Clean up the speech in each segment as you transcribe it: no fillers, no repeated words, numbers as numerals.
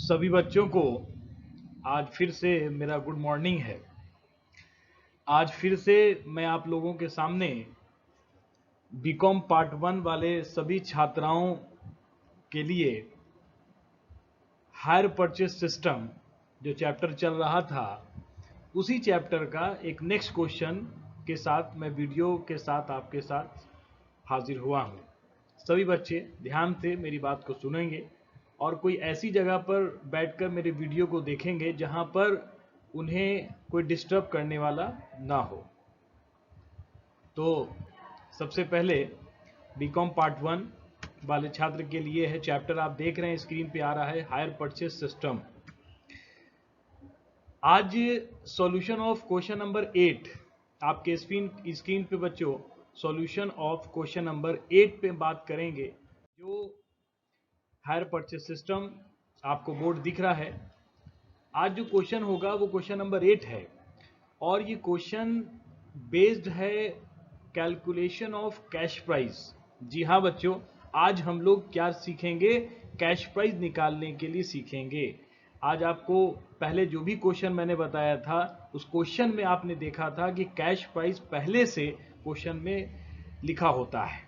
सभी बच्चों को आज फिर से मेरा गुड मॉर्निंग है। आज फिर से मैं आप लोगों के सामने बीकॉम पार्ट 1 वाले सभी छात्राओं के लिए हायर परचेस सिस्टम जो चैप्टर चल रहा था उसी चैप्टर का एक नेक्स्ट क्वेश्चन के साथ मैं वीडियो के साथ आपके साथ हाजिर हुआ हूँ। सभी बच्चे ध्यान से मेरी बात को सुनेंगे और कोई ऐसी जगह पर बैठकर मेरे वीडियो को देखेंगे जहां पर उन्हें कोई डिस्टर्ब करने वाला ना हो। तो सबसे पहले बीकॉम पार्ट 1 वाले छात्र के लिए है चैप्टर, आप देख रहे हैं स्क्रीन पे आ रहा है, हायर परचेस सिस्टम। आज सॉल्यूशन ऑफ क्वेश्चन नंबर 8 आपके स्क्रीन पे बच्चों सॉल्यूशन ऑफ क्वेश्चन नंबर 8 पे बात करेंगे। जो हायर परचेस सिस्टम आपको बोर्ड दिख रहा है, आज जो क्वेश्चन होगा वो क्वेश्चन नंबर 8 है और ये क्वेश्चन बेस्ड है कैलकुलेशन ऑफ कैश प्राइस। जी हाँ बच्चों, आज हम लोग क्या सीखेंगे? कैश प्राइस निकालने के लिए सीखेंगे। आज आपको पहले जो भी क्वेश्चन मैंने बताया था उस क्वेश्चन में आपने देखा था कि कैश प्राइस पहले से क्वेश्चन में लिखा होता है,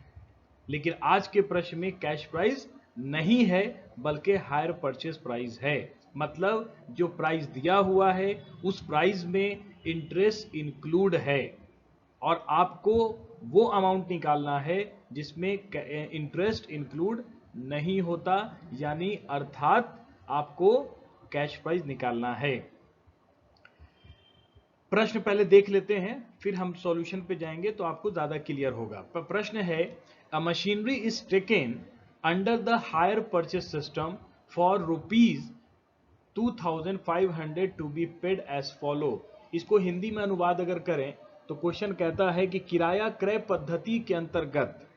लेकिन आज के प्रश्न में कैश प्राइस नहीं है बल्कि हायर परचेस प्राइस है। मतलब जो प्राइस दिया हुआ है उस प्राइस में इंटरेस्ट इंक्लूड है और आपको वो अमाउंट निकालना है जिसमें इंटरेस्ट इंक्लूड नहीं होता, यानी अर्थात आपको कैश प्राइस निकालना है। प्रश्न पहले देख लेते हैं फिर हम सॉल्यूशन पे जाएंगे तो आपको ज्यादा क्लियर होगा। प्रश्न है, a machinery is taken under the hire purchase system for ₹2500 to be paid as follow. इसको हिंदी में अनुवाद अगर करें तो क्वेश्चन कहता है कि किराया क्रय पद्धति के अंतर्गत,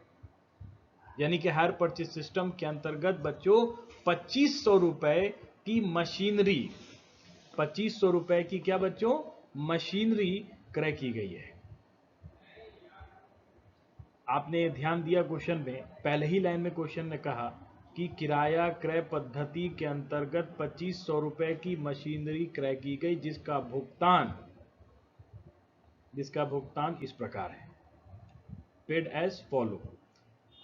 यानी कि हायर परचेस सिस्टम के अंतर्गत बच्चों 2500 रुपए की मशीनरी, 2500 रुपए की क्या बच्चों? मशीनरी क्रय की गई है। आपने ध्यान दिया क्वेश्चन में, पहले ही लाइन में क्वेश्चन ने कहा कि किराया क्रय पद्धति के अंतर्गत 2500 रुपए की मशीनरी क्रय की गई जिसका भुगतान इस प्रकार है, पेड एज फॉलो।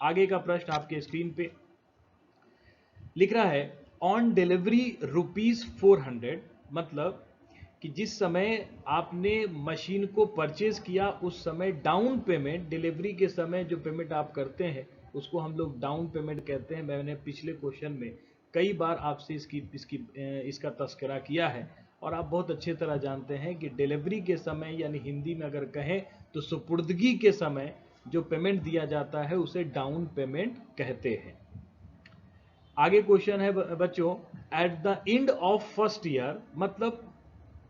आगे का प्रश्न आपके स्क्रीन पे लिख रहा है, ऑन डिलीवरी ₹400, मतलब कि जिस समय आपने मशीन को परचेज किया उस समय डाउन पेमेंट, डिलीवरी के समय जो पेमेंट आप करते हैं उसको हम लोग डाउन पेमेंट कहते हैं। मैंने पिछले क्वेश्चन में कई बार आपसे इसका तस्करा किया है और आप बहुत अच्छी तरह जानते हैं कि डिलीवरी के समय, यानी हिंदी में अगर कहें तो सुपुर्दगी के समय जो पेमेंट दिया जाता है उसे डाउन पेमेंट कहते हैं। आगे क्वेश्चन है बच्चों, at the end of first year, मतलब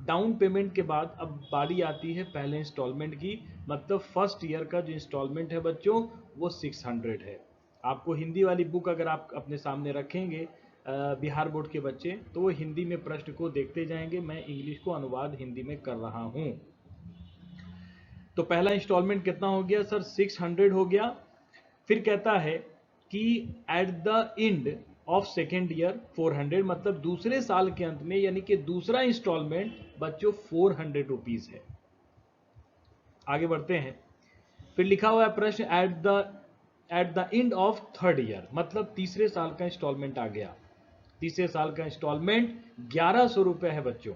डाउन पेमेंट के बाद अब बारी आती है पहले इंस्टॉलमेंट की, मतलब फर्स्ट ईयर का जो इंस्टॉलमेंट है बच्चों वो 600 है। आपको हिंदी वाली बुक अगर आप अपने सामने रखेंगे बिहार बोर्ड के बच्चे, तो वो हिंदी में प्रश्न को देखते जाएंगे, मैं इंग्लिश को अनुवाद हिंदी में कर रहा हूं। तो पहला इंस्टॉलमेंट कितना हो गया सर? 600 हो गया। फिर कहता है कि at the end of second year 400, मतलब दूसरे साल के अंत में, यानी कि दूसरा इंस्टॉलमेंट बच्चों 400 रुपीज है। आगे बढ़ते हैं, फिर लिखा हुआ है प्रश्न, at the end of third year, मतलब तीसरे साल का इंस्टॉलमेंट आ गया। तीसरे साल का इंस्टॉलमेंट 1100 रुपए है बच्चों,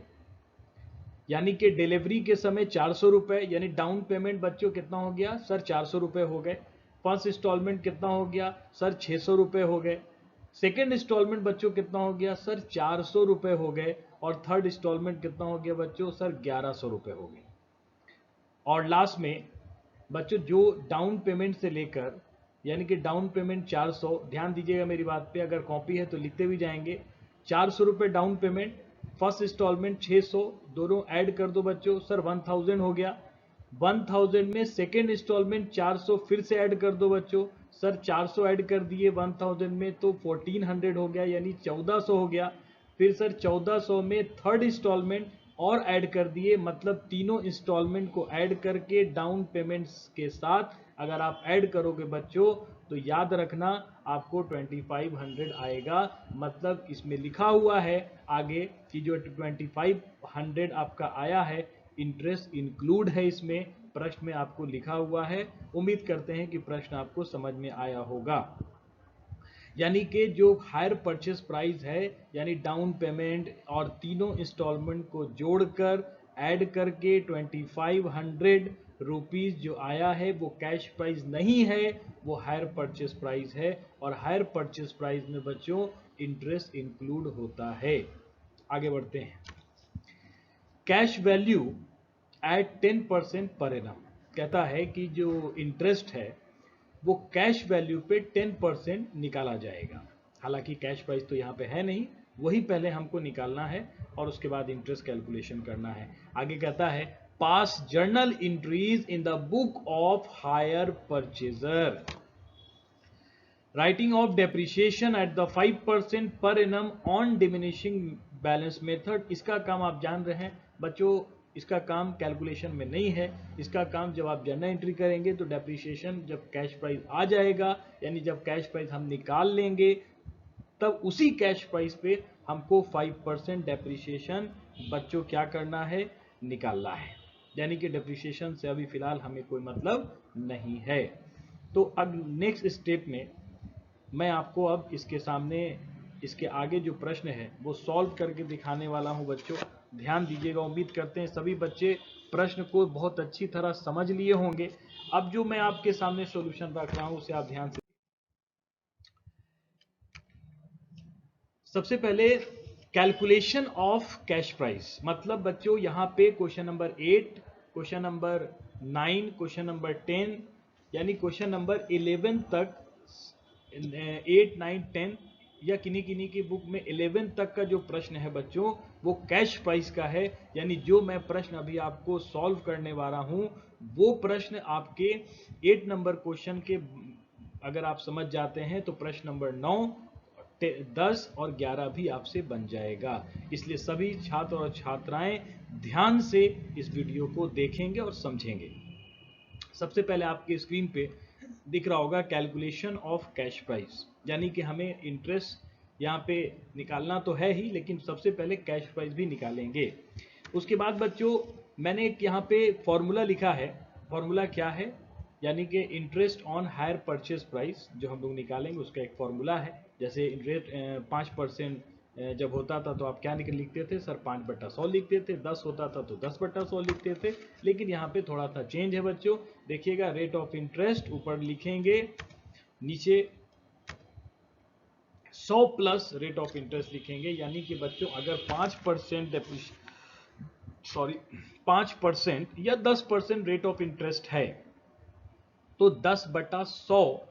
यानी कि डिलीवरी के समय 400 रुपए, यानी डाउन पेमेंट बच्चों कितना हो गया सर? 400 रुपए हो गए। फर्स्ट इंस्टॉलमेंट कितना हो गया सर? 600 रुपए हो गए। सेकेंड इंस्टॉलमेंट बच्चों कितना हो गया सर? 400 रुपए हो गए। और थर्ड इंस्टॉलमेंट कितना हो गया बच्चों? सर 1100 रुपए हो गए। और लास्ट में बच्चों जो डाउन पेमेंट से लेकर, यानी कि डाउन पेमेंट 400, ध्यान दीजिएगा मेरी बात पे, अगर कॉपी है तो लिखते भी जाएंगे। 400 रुपए डाउन पेमेंट, फर्स्ट इंस्टॉलमेंट 600, दोनों ऐड कर दो बच्चों, सर 1000 हो गया। 1000 में सेकेंड इंस्टॉलमेंट 400 फिर से ऐड कर दो बच्चों, सर 400 ऐड कर दिए 1000 में तो 1400 हो गया, यानी 1400 हो गया। फिर सर 1400 में थर्ड इंस्टॉलमेंट और ऐड कर दिए, मतलब तीनों इंस्टॉलमेंट को ऐड करके डाउन पेमेंट्स के साथ अगर आप ऐड करोगे बच्चों तो याद रखना आपको 2500 आएगा। मतलब इसमें लिखा हुआ है आगे कि जो 2500 आपका आया है, इंटरेस्ट इंक्लूड है इसमें, प्रश्न में आपको लिखा हुआ है। उम्मीद करते हैं कि प्रश्न आपको समझ में आया होगा। यानी कि जो हायर परचेस प्राइस है, यानी डाउन पेमेंट और तीनों इंस्टॉलमेंट को जोड़कर ऐड करके 2500 रुपीज़ जो आया है वो कैश प्राइस नहीं है, वो हायर परचेस प्राइस है। और हायर परचेस प्राइस में बच्चों इंटरेस्ट इंक्लूड होता है। आगे बढ़ते हैं। Cash value eight 10% per annum कहता है कि जो इंटरेस्ट है वो कैश वैल्यू पे 10% निकाला जाएगा। हालांकि कैश प्राइस तो यहाँ पे है नहीं, वही पहले हमको निकालना है और उसके बाद इंटरेस्ट कैलकुलेशन करना है। आगे कहता है pass journal entries in the book of hire purchaser, writing off depreciation at the 5% per annum on diminishing balance method. इसका काम आप जान रहे हैं बच्चों, इसका काम कैलकुलेशन में नहीं है। इसका काम जब आप जर्नल एंट्री करेंगे तो डेप्रिसिएशन जब कैश प्राइस आ जाएगा, यानी जब कैश प्राइस हम निकाल लेंगे, तब उसी कैश प्राइस पे हमको 5% डेप्रिसिएशन बच्चों क्या करना है, निकालना है। यानी कि डेप्रिसिएशन से अभी फिलहाल हमें कोई मतलब नहीं है। तो अब नेक्स्ट स्टेप में मैं आपको अब इसके सामने इसके आगे जो प्रश्न है वो सॉल्व करके दिखाने वाला हूं बच्चों, ध्यान दीजिएगा। उम्मीद करते हैं सभी बच्चे प्रश्न को बहुत अच्छी तरह समझ लिए होंगे। अब जो मैं आपके सामने सॉल्यूशन रख रहा हूं उसे आप ध्यान से। सबसे पहले कैलकुलेशन ऑफ कैश प्राइस, मतलब बच्चों यहां पे question number 8, question number 9, question number 10, यानी क्वेश्चन नंबर 11 तक, 8, 9, 10 या किन्हीं किन्हीं की बुक में 11 तक का जो प्रश्न है बच्चों वो कैश प्राइस का है। यानी जो मैं प्रश्न अभी आपको सॉल्व करने वाला हूं वो प्रश्न आपके 8 नंबर क्वेश्चन के अगर आप समझ जाते हैं तो प्रश्न नंबर 9, 10 और 11 भी आपसे बन जाएगा। इसलिए सभी छात्र और छात्राएं ध्यान से इस वीडियो को देखेंगे और समझेंगे। सबसे पहले आपके स्क्रीन पे दिख रहा होगा कैलकुलेशन ऑफ कैश प्राइस, यानी कि हमें इंटरेस्ट यहाँ पे निकालना तो है ही, लेकिन सबसे पहले कैश प्राइस भी निकालेंगे। उसके बाद बच्चों मैंने एक यहाँ पे फॉर्मूला लिखा है। फॉर्मूला क्या है, यानी कि interest on hire purchase price जो हम लोग निकालेंगे उसका एक फॉर्मूला है। जैसे रेट 5% जब होता था तो आप क्या लिखते थे सर, 5/100 लिखते थे। 10 होता था तो 10/100 लिखते थे। लेकिन यहाँ पे थोड़ा सा चेंज है बच्चों, देखिएगा रेट ऑफ इंटरेस्ट ऊपर लिखेंगे, नीचे 100 प्लस रेट ऑफ इंटरेस्ट लिखेंगे। यानी कि बच्चों अगर 5% या 10% रेट ऑफ इंटरेस्ट है तो 10/100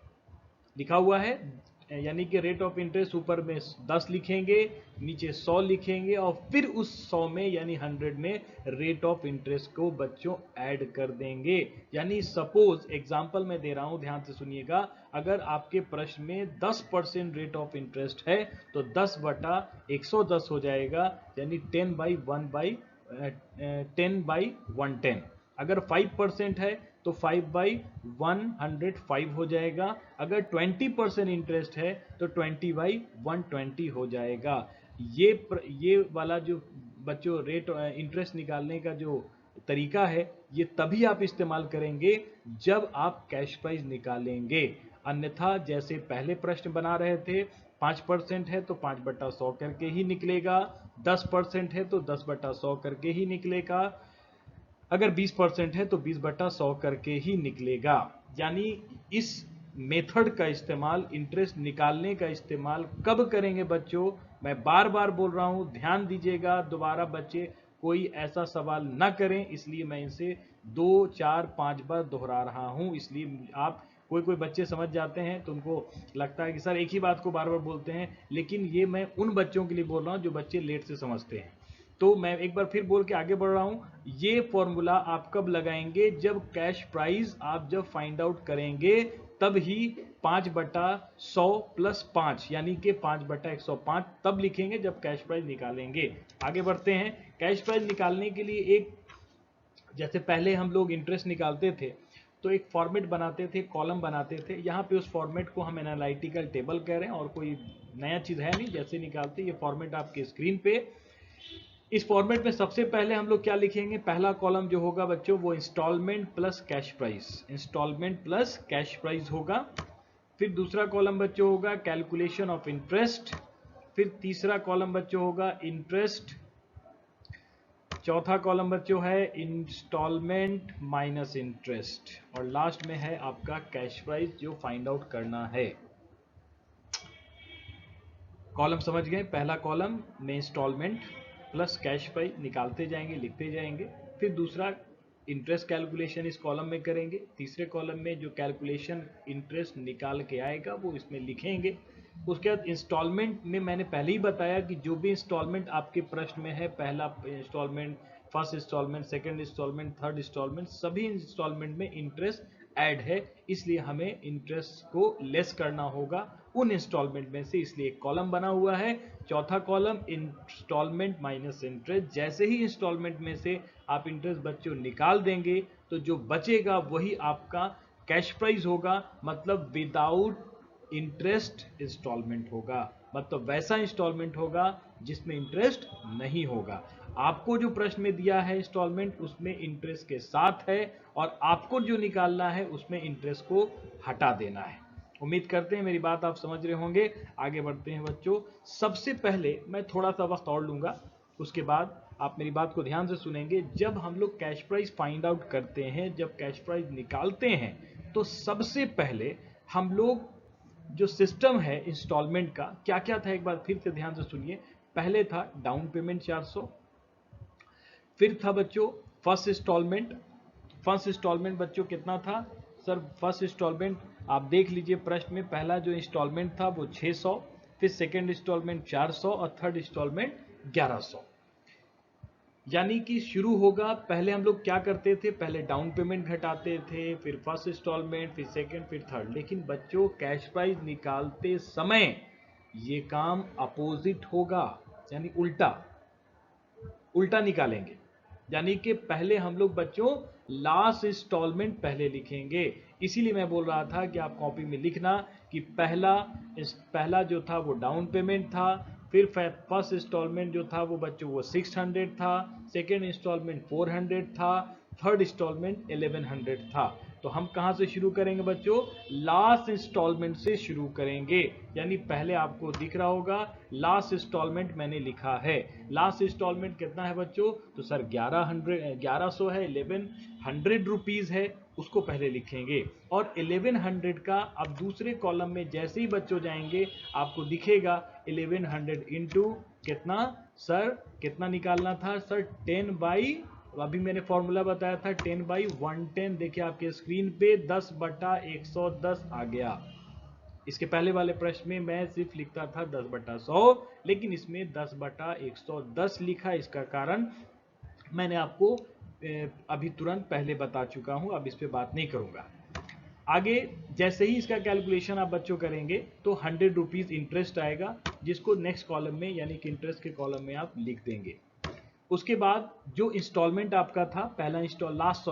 लिखा हुआ है, यानी कि रेट ऑफ इंटरेस्ट ऊपर में 10 लिखेंगे, नीचे 100 लिखेंगे और फिर उस 100 में यानी 100 में रेट ऑफ इंटरेस्ट को बच्चों ऐड कर देंगे। यानी सपोज एग्जांपल मैं दे रहा हूं, ध्यान से सुनिएगा। अगर आपके प्रश्न में 10% रेट ऑफ इंटरेस्ट है तो 10/110 हो जाएगा, यानी 10/110। अगर 5% है तो 5/105 हो जाएगा। अगर 20% इंटरेस्ट है तो 20/120 हो जाएगा। ये वाला जो बच्चों रेट इंटरेस्ट निकालने का जो तरीका है ये तभी आप इस्तेमाल करेंगे जब आप कैश प्राइस निकालेंगे। अन्यथा जैसे पहले प्रश्न बना रहे थे, 5% है तो 5/100 करके ही निकलेगा, 10% है तो 10/100 करके ही निकलेगा, अगर 20% है तो 20/100 करके ही निकलेगा। यानी इस मेथड का इस्तेमाल, इंटरेस्ट निकालने का इस्तेमाल कब करेंगे बच्चों, मैं बार बार बोल रहा हूं, ध्यान दीजिएगा। दोबारा बच्चे कोई ऐसा सवाल ना करें, इसलिए मैं इसे 2, 4, 5 बार दोहरा रहा हूं। इसलिए आप कोई बच्चे समझ जाते हैं तो उनको लगता है कि सर एक ही बात को बार बार बोलते हैं, लेकिन ये मैं उन बच्चों के लिए बोल रहा हूं जो बच्चे लेट से समझते हैं। तो मैं एक बार फिर बोल के आगे बढ़ रहा हूं, ये फॉर्मूला आप कब लगाएंगे, जब कैश प्राइस आप जब फाइंड आउट करेंगे तब ही 5/100 प्लस 5 यानी कि 5/105 तब लिखेंगे जब कैश प्राइस निकालेंगे। आगे बढ़ते हैं। कैश प्राइस निकालने के लिए एक, जैसे पहले हम लोग इंटरेस्ट निकालते थे तो एक फॉर्मेट बनाते थे, कॉलम बनाते थे। यहाँ पे उस फॉर्मेट को हम एनालिटिकल टेबल कह रहे हैं और कोई नया चीज़ है नहीं, जैसे निकालते ये फॉर्मेट आपके स्क्रीन पे। इस फॉर्मेट में सबसे पहले हम लोग क्या लिखेंगे, पहला कॉलम जो होगा बच्चों वो instalment plus cash price, instalment plus cash price होगा। फिर दूसरा कॉलम बच्चों होगा कैलकुलेशन ऑफ इंटरेस्ट। फिर तीसरा कॉलम बच्चों होगा इंटरेस्ट। चौथा कॉलम बच्चों है इंस्टॉलमेंट माइनस इंटरेस्ट। और लास्ट में है आपका कैश प्राइस जो फाइंड आउट करना है। कॉलम समझ गए, पहला कॉलम में इंस्टॉलमेंट प्लस कैश प्राइस निकालते जाएंगे, लिखते जाएंगे। फिर दूसरा इंटरेस्ट कैलकुलेशन इस कॉलम में करेंगे। तीसरे कॉलम में जो कैलकुलेशन इंटरेस्ट निकाल के आएगा वो इसमें लिखेंगे। उसके बाद इंस्टॉलमेंट में मैंने पहले ही बताया कि जो भी इंस्टॉलमेंट आपके प्रश्न में है, पहला instalment, first instalment, second instalment, third instalment, सभी इंस्टॉलमेंट में इंटरेस्ट ऐड है, इसलिए हमें इंटरेस्ट को लेस करना होगा उन इंस्टॉलमेंट में से, इसलिए एक कॉलम बना हुआ है। चौथा कॉलम इंस्टॉलमेंट माइनस इंटरेस्ट। जैसे ही इंस्टॉलमेंट में से आप इंटरेस्ट बच्चों निकाल देंगे तो जो बचेगा वही आपका कैश प्राइस होगा, मतलब विदाउट इंटरेस्ट इंस्टॉलमेंट होगा, मतलब वैसा इंस्टॉलमेंट होगा जिसमें इंटरेस्ट नहीं होगा। आपको जो प्रश्न में दिया है इंस्टॉलमेंट उसमें इंटरेस्ट के साथ है और आपको जो निकालना है उसमें इंटरेस्ट को हटा देना है। उम्मीद करते हैं मेरी बात आप समझ रहे होंगे। आगे बढ़ते हैं बच्चों। सबसे पहले मैं थोड़ा सा वक्त और लूंगा, उसके बाद आप मेरी बात को ध्यान से सुनेंगे। जब हम लोग कैश प्राइस फाइंड आउट करते हैं, जब कैश प्राइस निकालते हैं, तो सबसे पहले हम लोग जो सिस्टम है इंस्टॉलमेंट का क्या क्या था एक बार फिर से ध्यान से सुनिए। पहले था डाउन पेमेंट 400, फिर था बच्चों फर्स्ट इंस्टॉलमेंट। फर्स्ट इंस्टॉलमेंट बच्चों कितना था सर? फर्स्ट इंस्टॉलमेंट आप देख लीजिए प्रश्न में, पहला जो इंस्टॉलमेंट था वो 600, फिर सेकंड इंस्टॉलमेंट 400 और थर्ड इंस्टॉलमेंट 1100। यानी कि शुरू होगा, पहले हम लोग क्या करते थे, पहले डाउन पेमेंट घटाते थे, फिर फर्स्ट इंस्टॉलमेंट, फिर सेकंड, फिर थर्ड। लेकिन बच्चों कैश प्राइस निकालते समय ये काम अपोजिट होगा, यानी उल्टा उल्टा निकालेंगे। यानी कि पहले हम लोग बच्चों लास्ट इंस्टॉलमेंट पहले लिखेंगे। इसीलिए मैं बोल रहा था कि आप कॉपी में लिखना कि पहला जो था वो डाउन पेमेंट था, फिर फर्स्ट इंस्टॉलमेंट जो था वो बच्चों वो 600 था, सेकेंड इंस्टॉलमेंट 400 था, थर्ड इंस्टॉलमेंट 1100 था। तो हम कहां से शुरू करेंगे बच्चों? लास्ट इंस्टॉलमेंट से शुरू करेंगे। यानी पहले आपको दिख रहा होगा लास्ट इंस्टॉलमेंट मैंने लिखा है। लास्ट इंस्टॉलमेंट कितना है बच्चों? तो सर 1100 है, 1100 रुपीज है, उसको पहले लिखेंगे। और 1100 का अब दूसरे कॉलम में जैसे ही बच्चों जाएंगे आपको दिखेगा 1100 इंटू कितना सर, कितना निकालना था सर? 10 बाई, अभी मैंने फॉर्मूला बताया था 10 बाई 110। देखिए आपके स्क्रीन पे 10/110 आ गया। इसके पहले वाले प्रश्न में मैं सिर्फ लिखता था 10/100, लेकिन इसमें 10/110 लिखा। इसका कारण मैंने आपको अभी तुरंत पहले बता चुका हूं, अब इस पे बात नहीं करूंगा। आगे जैसे ही इसका कैलकुलेशन आप बच्चों करेंगे तो 100 रुपीज इंटरेस्ट आएगा, जिसको नेक्स्ट कॉलम में यानी कि इंटरेस्ट के कॉलम में आप लिख देंगे। उसके बाद जो इंस्टॉलमेंट आपका था, पहला लास्ट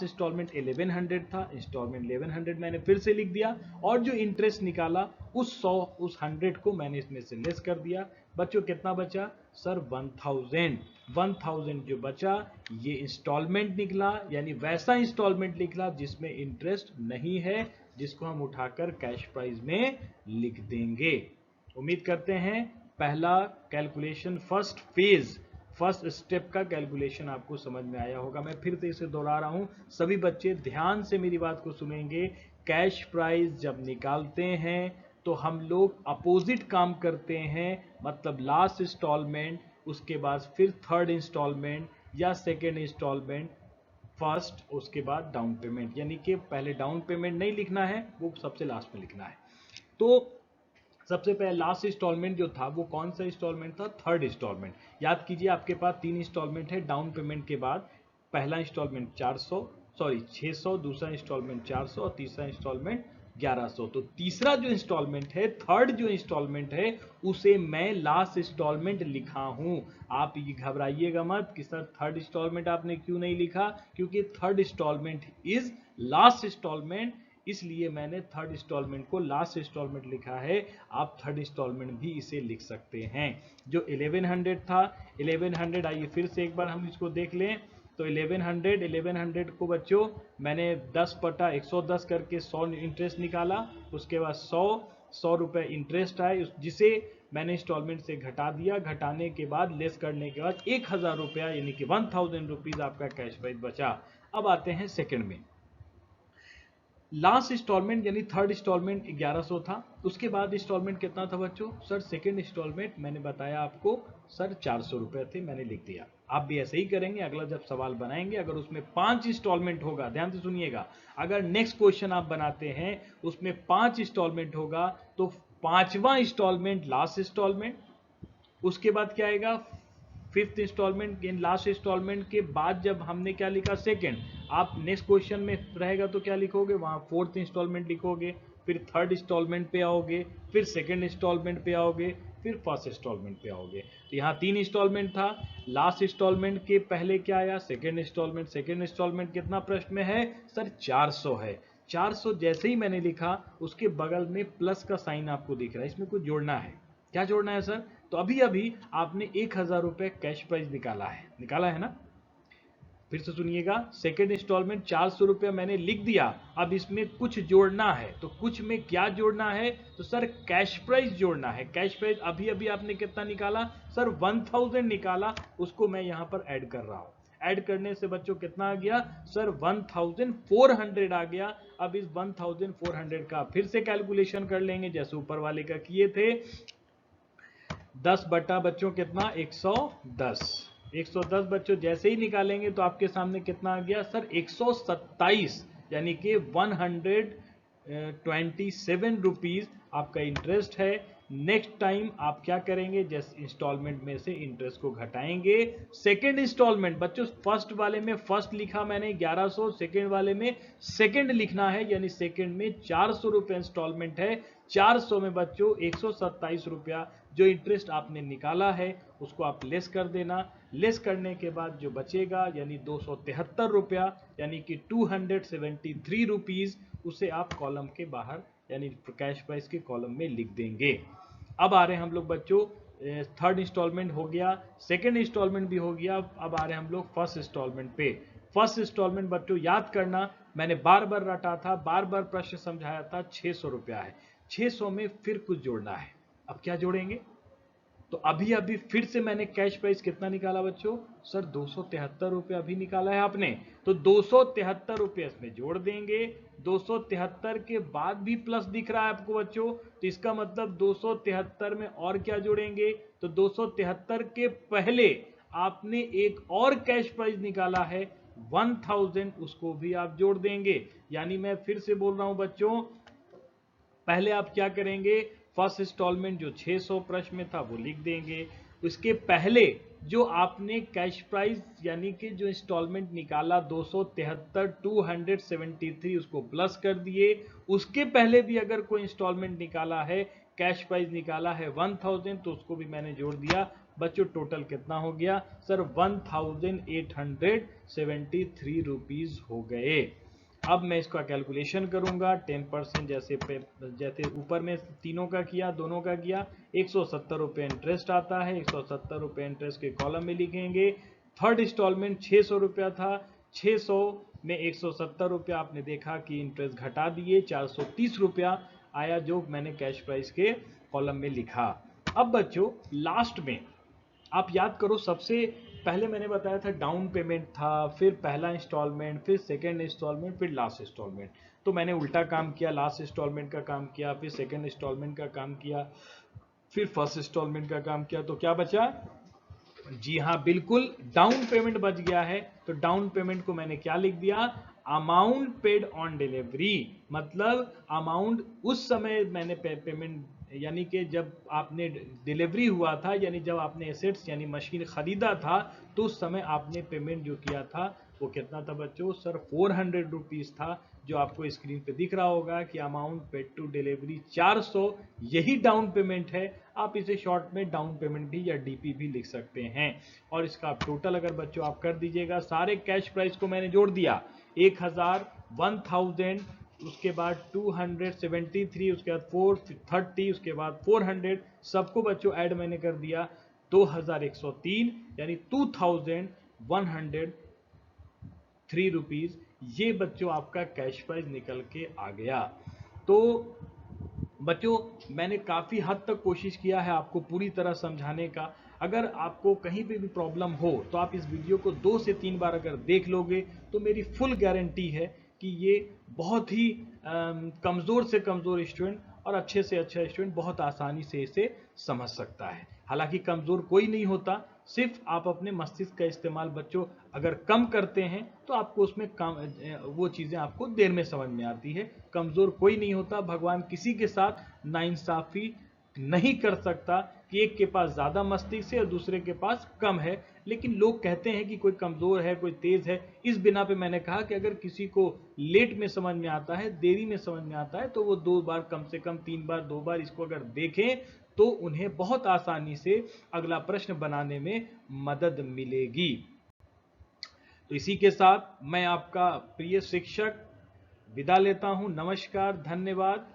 इंस्टॉलमेंट 1100 था, इंस्टॉलमेंट 1100 मैंने फिर से लिख दिया, और जो इंटरेस्ट निकाला उस 100 को मैंने इसमें से लेस कर दिया। बच्चों कितना बचा सर? 1000 जो बचा ये इंस्टॉलमेंट निकला, यानी वैसा इंस्टॉलमेंट निकला जिसमें इंटरेस्ट नहीं है, जिसको हम उठाकर कैश प्राइस में लिख देंगे। उम्मीद करते हैं पहला कैलकुलेशन फर्स्ट स्टेप का कैलकुलेशन आपको समझ में आया होगा। मैं फिर से इसे दोहरा रहा हूं, सभी बच्चे ध्यान से मेरी बात को सुनेंगे। कैश प्राइस जब निकालते हैं तो हम लोग अपोजिट काम करते हैं, मतलब लास्ट इंस्टॉलमेंट, उसके बाद फिर थर्ड इंस्टॉलमेंट या सेकेंड इंस्टॉलमेंट, फर्स्ट, उसके बाद डाउन पेमेंट। यानी कि पहले डाउन पेमेंट नहीं लिखना है, वो सबसे लास्ट में लिखना है। तो सबसे पहले लास्ट इंस्टॉलमेंट जो था वो कौन सा इंस्टॉलमेंट था? Third instalment. याद कीजिए आपके पास 3 इंस्टॉलमेंट है डाउन पेमेंट के बाद। पहला इंस्टॉलमेंट 600, दूसरा इंस्टॉलमेंट 400 और तीसरा इंस्टॉलमेंट 1100। तो तीसरा जो इंस्टॉलमेंट है, थर्ड जो इंस्टॉलमेंट है, उसे मैं लास्ट इंस्टॉलमेंट लिखा हूं। आप ये घबराइएगा मत कि सर थर्ड इंस्टॉलमेंट आपने क्यों नहीं लिखा, क्योंकि third instalment is last instalment, इसलिए मैंने थर्ड इंस्टॉलमेंट को लास्ट इंस्टॉलमेंट लिखा है। आप थर्ड इंस्टॉलमेंट भी इसे लिख सकते हैं। जो 1100 था, 1100, आइए फिर से एक बार हम इसको देख लें। तो 1100 को बच्चों मैंने 10/110 करके 100 इंटरेस्ट निकाला, उसके बाद 100 रुपये इंटरेस्ट आए, जिसे मैंने इंस्टॉलमेंट से घटा दिया। घटाने के बाद लेस करने के बाद 1000 रुपया यानी कि 1000 रुपीज आपका कैश प्राइस बचा। अब आते हैं सेकंड में। लास्ट इंस्टॉलमेंट यानी थर्ड इंस्टॉलमेंट 1100 था, उसके बाद इंस्टॉलमेंट कितना था बच्चों? सर सेकंड इंस्टॉलमेंट मैंने बताया आपको सर 400 रुपए थे, मैंने लिख दिया। आप भी ऐसे ही करेंगे, अगला जब सवाल बनाएंगे अगर उसमें 5 इंस्टॉलमेंट होगा, ध्यान से सुनिएगा, अगर नेक्स्ट क्वेश्चन आप बनाते हैं उसमें 5 इंस्टॉलमेंट होगा तो 5वां इंस्टॉलमेंट लास्ट इंस्टॉलमेंट, उसके बाद क्या आएगा? फिफ्थ इंस्टॉलमेंट, लास्ट इंस्टॉलमेंट के बाद जब हमने क्या लिखा? सेकंड। आप नेक्स्ट क्वेश्चन में रहेगा तो क्या लिखोगे? वहां फोर्थ इंस्टॉलमेंट लिखोगे, फिर थर्ड इंस्टॉलमेंट पे आओगे, फिर सेकंड इंस्टॉलमेंट पे आओगे, फिर फर्स्ट इंस्टॉलमेंट पे आओगे। तो यहाँ 3 इंस्टॉलमेंट था। लास्ट इंस्टॉलमेंट के पहले क्या आया? Second instalment. सेकंड इंस्टॉलमेंट कितना प्रश्न में है? सर 400 है। 400 जैसे ही मैंने लिखा उसके बगल में प्लस का साइन आपको दिख रहा है, इसमें कुछ जोड़ना है। क्या जोड़ना है सर? तो अभी अभी आपने 1000 रुपए कैश प्राइस निकाला है ना? फिर से सुनिएगा, सेकेंड इंस्टॉलमेंट 400 रुपया मैंने लिख दिया, अब इसमें कुछ जोड़ना है। तो कुछ में क्या जोड़ना है? तो सर कैश प्राइस जोड़ना है। कैश प्राइस अभी अभी आपने कितना निकाला? सर 1000 निकाला, उसको मैं यहां पर ऐड कर रहा हूं। ऐड करने से बच्चों कितना आ गया? सर 1400 आ गया। अब इस 1400 का फिर से कैलकुलेशन कर लेंगे जैसे ऊपर वाले का किए थे। 10 बटा बच्चों कितना? 110। 110 बच्चों जैसे ही निकालेंगे तो आपके सामने कितना आ गया? सर 127, यानी कि 127 रुपीज आपका इंटरेस्ट है। नेक्स्ट टाइम आप क्या करेंगे? जैसे इंस्टॉलमेंट में से इंटरेस्ट को घटाएंगे। सेकेंड इंस्टॉलमेंट बच्चों, फर्स्ट वाले में फर्स्ट लिखा मैंने 1100, सेकेंड वाले में सेकेंड लिखना है, यानी सेकेंड में 400 रुपए इंस्टॉलमेंट है। 400 में बच्चों 127 रुपया जो इंटरेस्ट आपने निकाला है उसको आप लेस कर देना। लेस करने के बाद जो बचेगा यानी 273 रुपया, यानी कि 273 रुपीज, उसे आप कॉलम के बाहर यानी कैश प्राइस के कॉलम में लिख देंगे। अब आ रहे हैं हम लोग बच्चों, थर्ड इंस्टॉलमेंट हो गया, सेकेंड इंस्टॉलमेंट भी हो गया, अब आ रहे हैं हम लोग फर्स्ट इंस्टॉलमेंट पे। फर्स्ट इंस्टॉलमेंट बच्चों याद करना, मैंने बार बार रटा था, बार बार प्रश्न समझाया था, 600 रुपया है। 600 में फिर कुछ जोड़ना है। अब क्या जोड़ेंगे? तो अभी अभी फिर से मैंने कैश प्राइस कितना निकाला बच्चों? सर 273 रुपये अभी निकाला है आपने, तो 273 रुपये इसमें जोड़ देंगे। 273 के बाद भी प्लस दिख रहा है आपको बच्चों, तो इसका मतलब 273 में और क्या जोड़ेंगे? तो 273 के पहले आपने एक और कैश प्राइस निकाला है 1000, उसको भी आप जोड़ देंगे। यानी मैं फिर से बोल रहा हूं बच्चों, पहले आप क्या करेंगे? फर्स्ट इंस्टॉलमेंट जो 600 प्रश्न में था वो लिख देंगे। उसके पहले जो आपने कैश प्राइस यानी कि जो इंस्टॉलमेंट निकाला 273 273, उसको प्लस कर दिए। उसके पहले भी अगर कोई इंस्टॉलमेंट निकाला है, कैश प्राइस निकाला है 1000, तो उसको भी मैंने जोड़ दिया। बच्चों टोटल कितना हो गया? सर 1873 रुपीज हो गए। अब मैं इसका कैलकुलेशन करूंगा 10%, जैसे ऊपर में तीनों का किया, दोनों का किया। 170 रुपये इंटरेस्ट आता है, 170 रुपये इंटरेस्ट के कॉलम में लिखेंगे। थर्ड इंस्टॉलमेंट 600 रुपया था, 600 में 170 रुपया आपने देखा कि इंटरेस्ट घटा दिए, 430 रुपया आया जो मैंने कैश प्राइस के कॉलम में लिखा। अब बच्चों लास्ट में आप याद करो, सबसे पहले मैंने बताया था डाउन पेमेंट था, फिर पहला इंस्टॉलमेंट, फिर सेकंड इंस्टॉलमेंट, फिर लास्ट इंस्टॉलमेंट। तो मैंने उल्टा काम किया, लास्ट इंस्टॉलमेंट का काम किया, फिर सेकंड इंस्टॉलमेंट का काम किया, फिर फर्स्ट इंस्टॉलमेंट का काम किया, तो क्या बचा? जी हाँ बिल्कुल, डाउन पेमेंट बच गया है। तो डाउन पेमेंट को मैंने क्या लिख दिया? अमाउंट पेड ऑन डिलीवरी, मतलब अमाउंट उस समय मैंने पेमेंट, यानी कि जब आपने डिलीवरी हुआ था, यानी जब आपने एसेट्स यानी मशीन खरीदा था, तो उस समय आपने पेमेंट जो किया था वो कितना था बच्चों? सर 400 रुपीज था, जो आपको स्क्रीन पे दिख रहा होगा कि अमाउंट पेड टू डिलीवरी 400, यही डाउन पेमेंट है। आप इसे शॉर्ट में डाउन पेमेंट भी या डीपी भी लिख सकते हैं। और इसका टोटल अगर बच्चों आप कर दीजिएगा, सारे कैश प्राइस को मैंने जोड़ दिया, 1000 1000, उसके बाद 273, उसके बाद 430, उसके बाद 400, सबको बच्चों ऐड मैंने कर दिया 2103 यानी 2103 रुपीज। ये बच्चों आपका कैश प्राइस निकल के आ गया। तो बच्चों मैंने काफ़ी हद तक कोशिश किया है आपको पूरी तरह समझाने का। अगर आपको कहीं पे भी प्रॉब्लम हो तो आप इस वीडियो को 2 से 3 बार अगर देख लोगे तो मेरी फुल गारंटी है कि ये बहुत ही कमज़ोर से कमज़ोर स्टूडेंट और अच्छे से अच्छा स्टूडेंट बहुत आसानी से इसे समझ सकता है। हालांकि कमज़ोर कोई नहीं होता, सिर्फ आप अपने मस्तिष्क का इस्तेमाल बच्चों अगर कम करते हैं तो आपको उसमें काम वो चीज़ें आपको देर में समझ में आती है। कमज़ोर कोई नहीं होता, भगवान किसी के साथ नाइंसाफ़ी नहीं कर सकता कि एक के पास ज़्यादा मस्तिष्क है और दूसरे के पास कम है। लेकिन लोग कहते हैं कि कोई कमज़ोर है, कोई तेज़ है। इस बिना पे मैंने कहा कि अगर किसी को लेट में समझ में आता है, देरी में समझ में आता है, तो वो 2 बार, कम से कम 3 बार, 2 बार इसको अगर देखें तो उन्हें बहुत आसानी से अगला प्रश्न बनाने में मदद मिलेगी। तो इसी के साथ मैं आपका प्रिय शिक्षक विदा लेता हूं। नमस्कार, धन्यवाद।